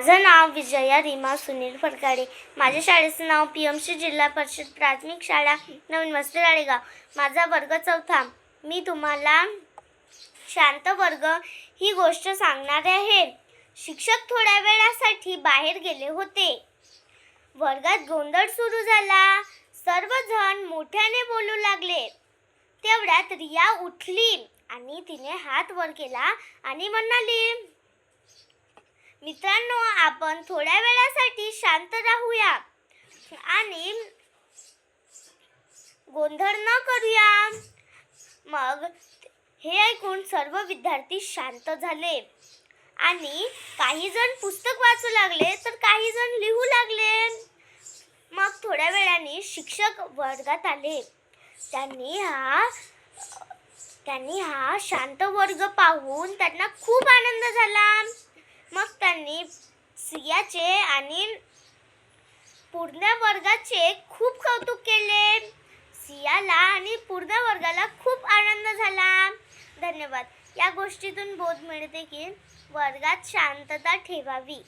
माझं नाव विजया रीमा सुनील फडकाडे. माझ्या शाळेचं नाव PMC जिल्हा परिषद प्राथमिक शाळा नवीन वस्ती राळेगाव. माझा वर्ग 4. मी तुम्हाला शांत वर्ग ही गोष्ट सांगणार आहे. शिक्षक थोड्या वेळासाठी बाहेर गेले होते. वर्गात गोंधळ सुरू झाला. सर्वजण मोठ्याने बोलू लागले. तेवढ्यात रिया उठली आणि तिने हात वर केला आणि म्हणाली, मित्रांनो, आपण थोड्या वेळासाठी शांत राहूया आणि गोंधळ न करूया. मग हे ऐकून सर्व विद्यार्थी शांत झाले आणि काही जण पुस्तक वाचू लागले तर काही जण लिहू लागले. मग थोड्या वेळाने शिक्षक वर्गात आले. त्यांनी हा शांत वर्ग पाहून त्यांना खूप आनंद झाला. मग त्यांनी सियाचे आणि पूर्ण वर्गाचे खूप कौतुक केले. सियाला आणि पूर्ण वर्गाला खूप आनंद झाला. धन्यवाद. या गोष्टीतून बोध मिळते की वर्गात शांतता ठेवावी.